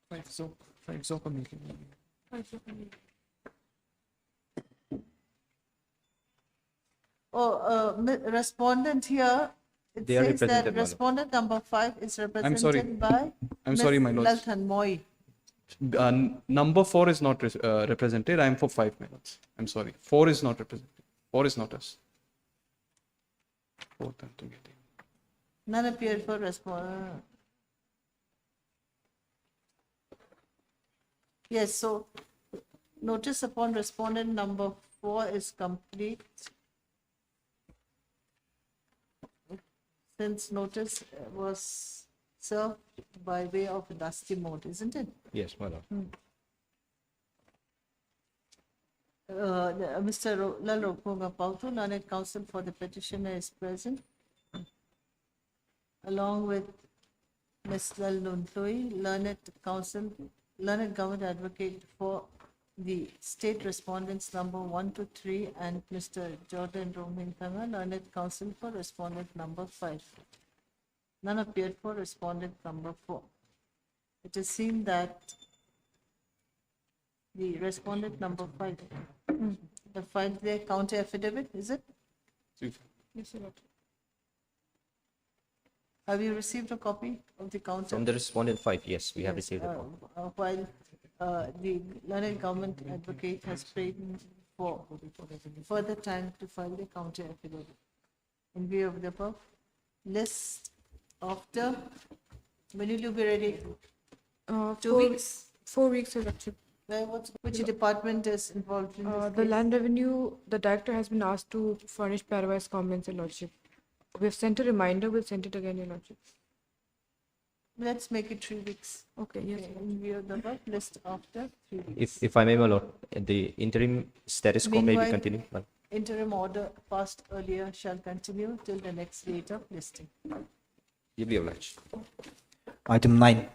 Five Zoka making. Oh, respondent here, it They are says that represented, my lord. respondent number 5 is sorry. represented by I'm sorry, my Ms. lords. Lalthan Moi. Number 4 is not represented. I am for 5, my lords. I'm sorry. 4 is not represented. 4 is not us. 4th and together. None appeared for respondent. Yes, so notice upon respondent number 4 is complete. Since notice was served by way of dusty mode, isn't it? Yes, my lord. Mr. Lal Rokunga Pautu, learned counsel for the petitioner, is present, along with Ms. Lal Nuntoi, learned counsel, learned government advocate for the state respondents number 1 to 3, and Mr. Jordan Romintanga, learned counsel for respondent number 5. None appeared for respondent number 4. It is seen that the respondent number 5, the filed their counter affidavit, is it? Yes, Your Lordship. Have you received a copy of the counter? From the respondent 5, yes, we have Yes, received it. While the learned government advocate has prayed for further time to file the counter affidavit. In view of the above, list after, when will you be ready? 2 weeks? 4 weeks, Your Lordship. Which department is involved in this The case? land revenue, the director has been asked to furnish pairwise comments, Your Lordship. We've sent a reminder, we'll send it again, Your Lordship. Let's make it 3 weeks. Okay, yes. Okay, in view of the above, list after 3 weeks. If I may, my lord, the interim status quo may be Meanwhile- continued. Interim order passed earlier shall continue till the next date of listing. You'll be obliged. Item 9.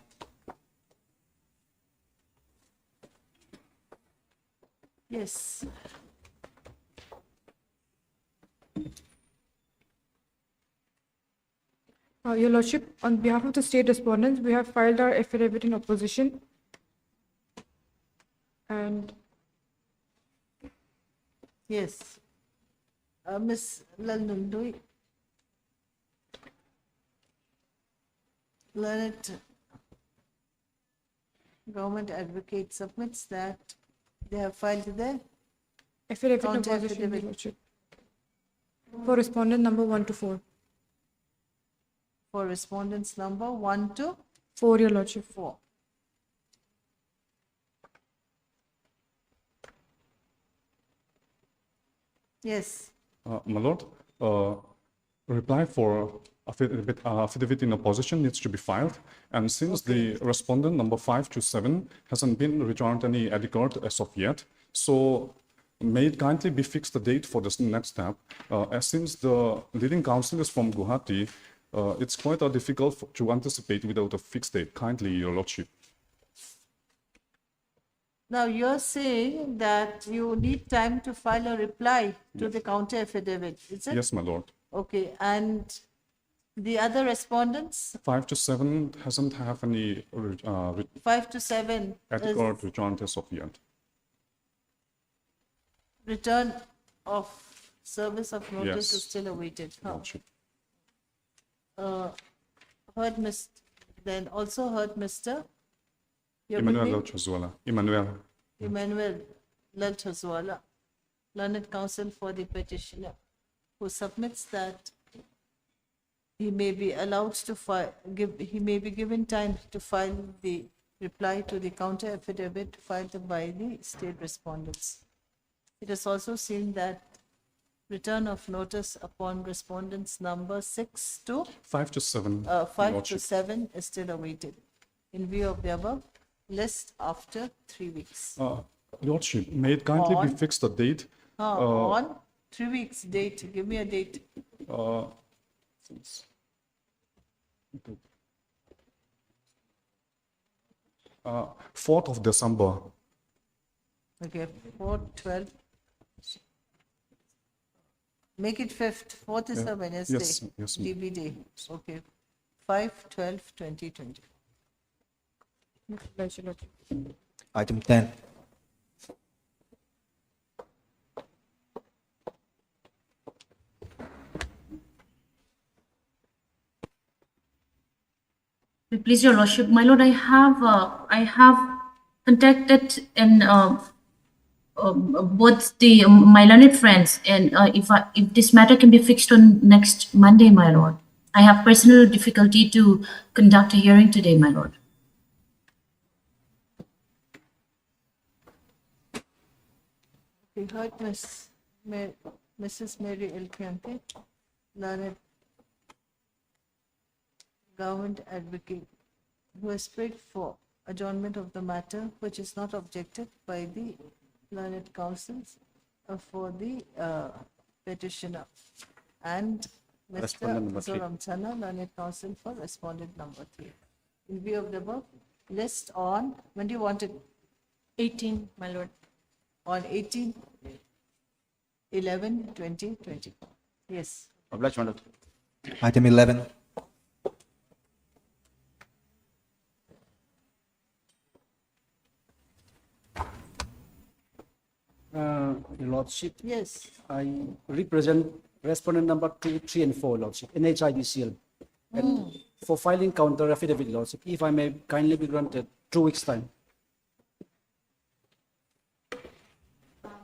Yes. Your Lordship, on behalf of the state respondents, we have filed our affidavit in opposition. And Yes. Ms. Lalnundui, learned government advocate submits that they have filed their affidavit in counter opposition, Your affidavit Lordship. For respondent number 1 to 4. for respondents number 1 to 4, Your Lordship. 4. Yes. My lord, reply for affidavit in opposition needs to be filed, and since the respondent number 5 to 7 hasn't been returned any ID card as of yet, so may it kindly be fixed the date for this next step. As since the leading counsel is from Guwahati, it's quite difficult to anticipate without a fixed date. Kindly, Your Lordship. Now you're saying that you need time to file a reply to the counter affidavit, is it? Yes, my lord. Okay, and the other respondents, 5 to 7 hasn't have any 5 to 7, ID is card returned as of yet. return of service of notice Yes. is still awaited. Huh. Lordship. Heard Mr. Then also heard Mr. Your good Emmanuel name? Lachazwala. Emmanuel. Emmanuel Lalchazwala, learned counsel for the petitioner, who submits that he may be allowed to file, he may be given time to file the reply to the counter affidavit filed by the state respondents. It is also seen that return of notice upon respondents number 6 to 5 to 7. 5 to Lordship. 7 is still awaited. In view of the above, list after 3 weeks. Lordship, may it kindly be On- fixed the date? On 3 weeks date, give me a date. Since- 4th of December. Okay, 4, 12. Make it 5th, 4th is Yeah. a Wednesday. Yes, yes, ma'am. DB day, okay. 5, 12, 2020. Yes, Your Lordship. Item 10. Please, Your Lordship, my lord, I have contacted and both the my learned friends, and if this matter can be fixed on next Monday, my lord. I have personal difficulty to conduct a hearing today, my lord. We heard Mrs. Mary L. Piante, learned government advocate, who has prayed for adjournment of the matter which is not objected by the learned counsels for the petitioner, and Mr. Respondent number 3. Zoram Chana, learned counsel for respondent number 3. In view of the above, list on, when do you want it? 18, my lord. On 18/11/2020. Yes. Obliged, my lord. Item 11. Your Lordship, Yes. I represent respondent number 2, 3, and 4, Lordship, NHIDCL. And for filing counter affidavit, Lordship, if I may kindly be granted 2 weeks' time.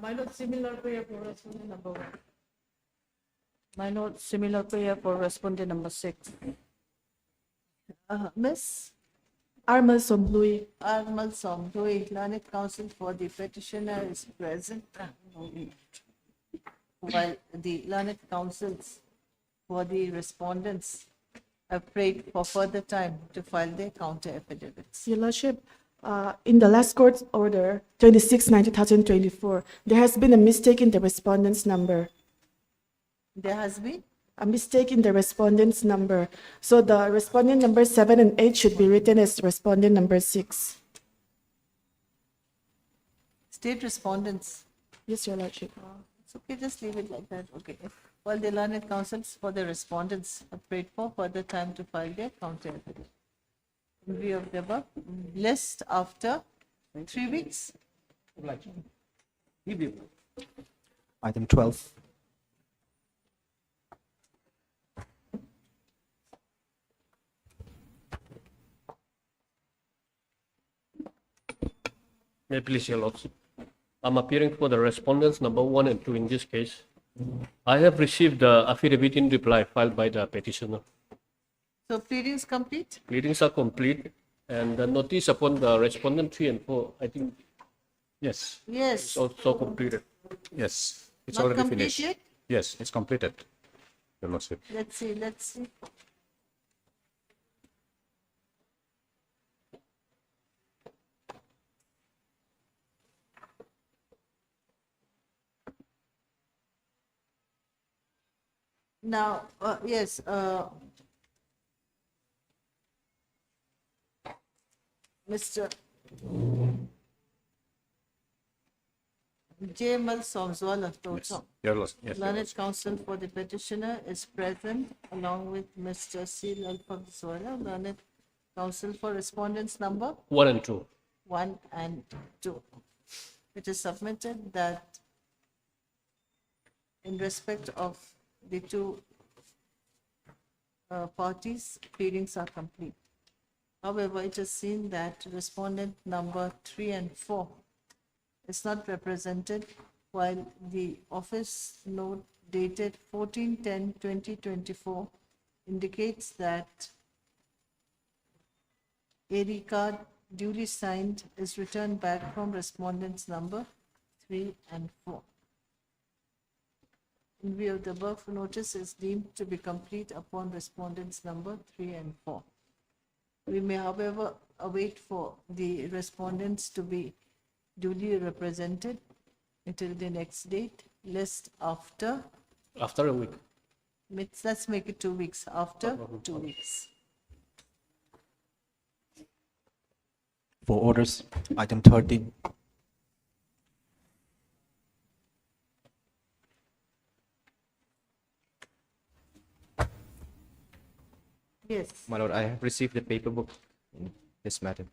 My lord, similar prayer for respondent number 1. My lord, similar prayer for respondent number 6. Miss Armal Somblui. Armal Somdoi, learned counsel for the petitioner is present. While the learned counsels for the respondents have prayed for further time to file their counter affidavits. Your Lordship, in the last court order, 26/9/2024, there has been a mistake in the respondent's number. There has been A mistake in the respondent's number. So the respondent number 7 and 8 should be written as respondent number 6. state respondents. Yes, Your Lordship. It's okay, just leave it like that. Okay. While the learned counsels for the respondents have prayed for further time to file their counter affidavit. In view of the above, list after 3 weeks. Item 12. May I please, Your Lordship? I'm appearing for the respondents number 1 and 2 in this case. I have received the affidavit in reply filed by the petitioner. So pleadings complete? Pleadings are complete, and the notice upon the respondent 3 and 4, I think, Yes, Yes. it's also completed. yes, it's Not already complete finished. yet? Yes, it's completed, Your Lordship. Let's see, let's see. Now, yes, Mr. J.M.L. Somzwala, Totsam. Your Lordship, yes, Your Learned Lordship. counsel for the petitioner is present along with Mr. C. Lalpamswala, learned counsel for respondents number 1 and 2. 1 and 2. It is submitted that in respect of the two parties, pleadings are complete. However, it is seen that respondent number 3 and 4 is not represented, while the office note dated 14/10/2024 indicates that a recard duly signed is returned back from respondents number 3 and 4. In view of the above, notice is deemed to be complete upon respondents number 3 and 4. We may, however, await for the respondents to be duly represented until the next date, list after, After a week. let's make it 2 weeks, after 2 weeks. For orders, item 13. Yes. My lord, I have received the paper book in this matter.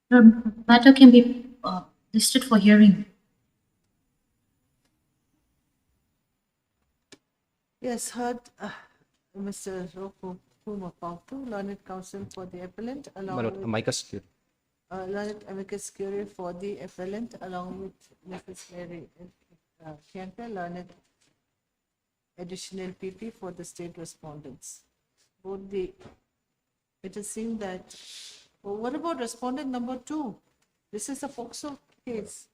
The matter can be listed for hearing. Yes, heard Mr. Roku Kuma Pautu, learned counsel for the appellant, My along lord, with amicus curiae. learned amicus curiae for the appellant, along with Mrs. Mary Kianka, learned additional PP for the state respondents. Both the, it is seen that, what about respondent number 2? This is a FOXO case.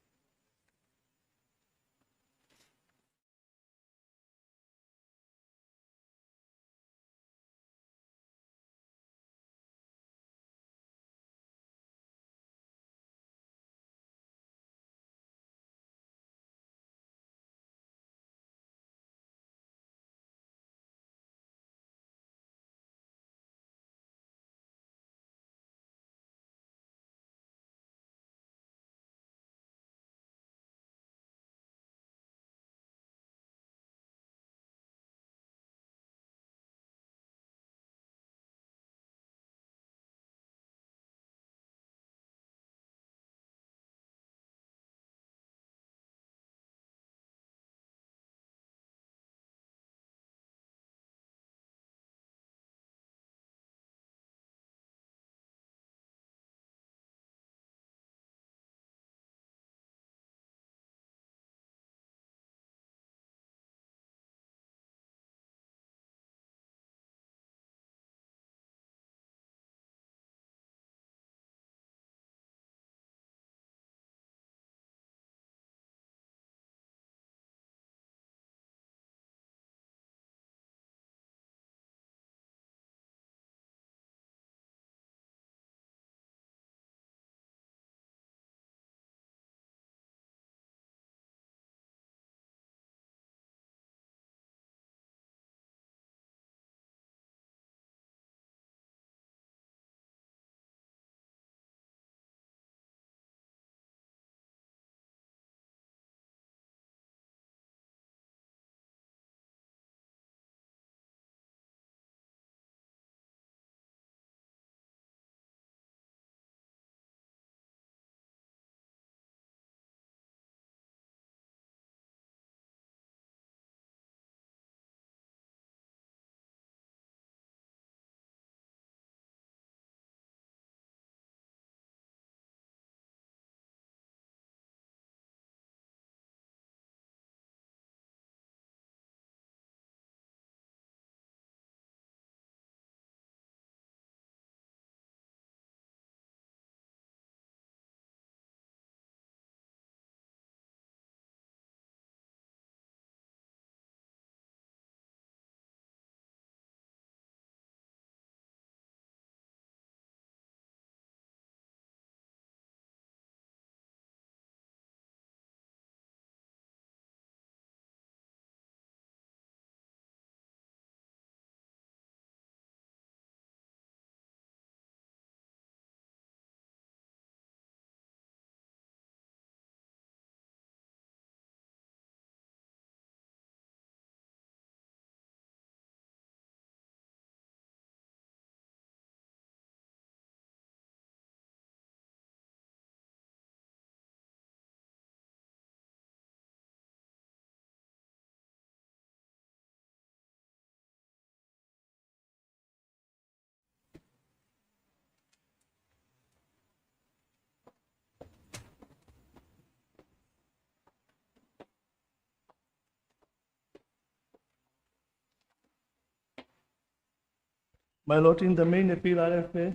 My lord, in the main appeal RFA,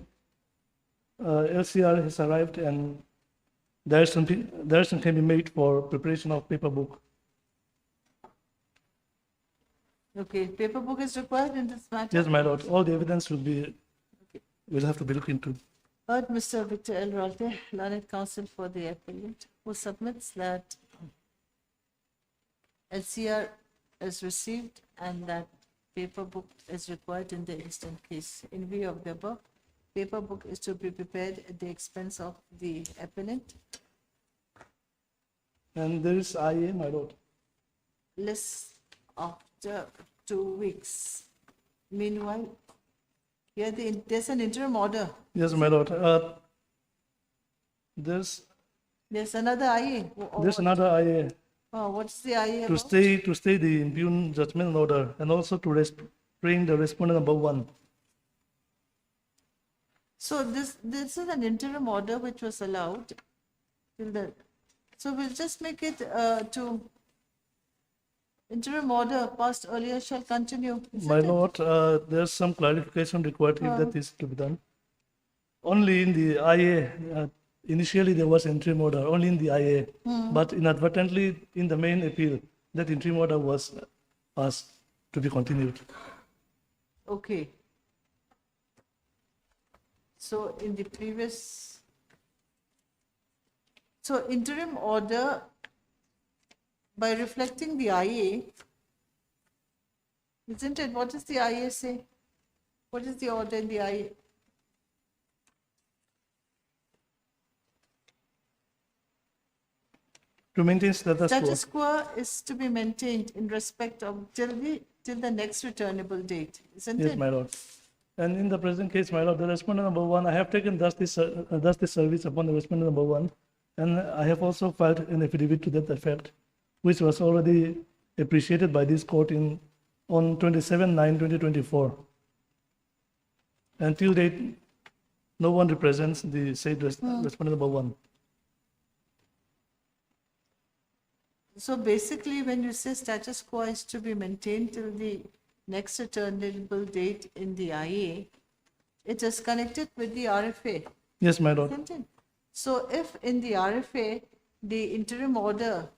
LCR has arrived and direction can be made for preparation of paper book. Okay, paper book is required in this matter? Yes, my lord, all the evidence will have to be looked into. Heard Mr. Victor L. Rolte, learned counsel for the appellant, who submits that LCR is received and that paper book is required in the instant case. In view of the above, paper book is to be prepared at the expense of the appellant. And there is IA, my lord. List after 2 weeks. Meanwhile, here there's an interim order. Yes, my lord. There's There's another IA. another IA Oh, what's the IA to about? stay the impugned judgment order and also to restrain the respondent number 1. So this is an interim order which was allowed till the, so we'll just make it to interim order passed earlier shall continue. Isn't My it? lord, there's some clarification required if that is to be done. Only in the IA, initially there was interim order, only in the IA, but inadvertently in the main appeal, that interim order was asked to be continued. Okay. So in the previous, so interim order, by reflecting the IA, isn't it? What does the IA say? What is the order in the IA? To maintain status quo. Status quo is to be maintained in respect of till the next returnable date, isn't Yes, it? my lord. And in the present case, my lord, the respondent number 1, I have taken thus this service upon the respondent number 1, and I have also filed an affidavit to that effect, which was already appreciated by this court on 27/9/2024. Until date, no one represents the said respondent number 1. So basically, when you say status quo is to be maintained till the next returnable date in the IA, it is connected with the RFA, Yes, my lord. isn't it? So if in the RFA, the interim order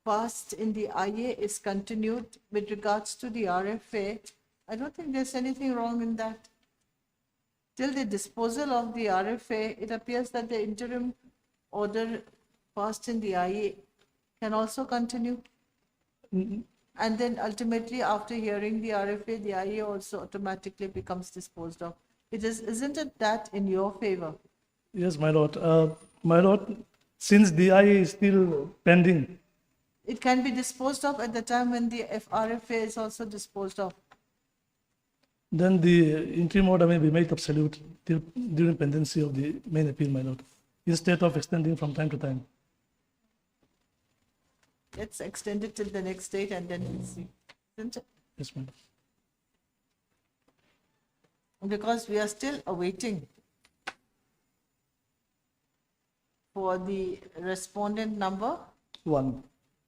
passed in the IA is continued with regards to the RFA, I don't think there's anything wrong in that. Till the disposal of the RFA, it appears that the interim order passed in the IA can also continue. And then ultimately, after hearing the RFA, the IA also automatically becomes disposed of. Isn't it that in your favor? Yes, my lord. My lord, since the IA is still pending, It can be disposed of at the time when the RFA is also disposed of. then the interim order may be made absolute during pendency of the main appeal, my lord, instead of extending from time to time. Let's extend it till the next date and then we'll see. Isn't it? Yes, madam. Because we are still awaiting for the respondent number 1.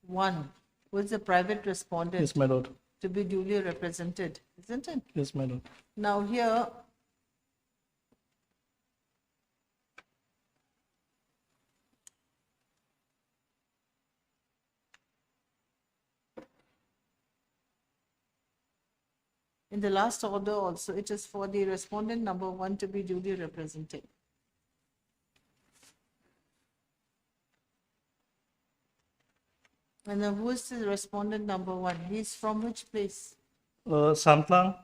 1, who is a private respondent, Yes, my lord. to be duly represented, isn't it? Yes, my lord. Now here, in the last order also, it is for the respondent number 1 to be duly represented. And then who is the respondent number 1? He is from which place? Samtlang.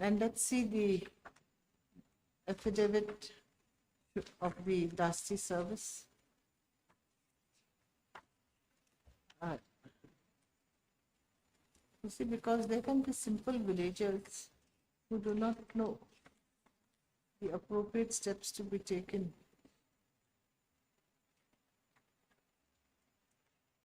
And let's see the affidavit of the Dusty service. You see, because there can be simple villagers who do not know the appropriate steps to be taken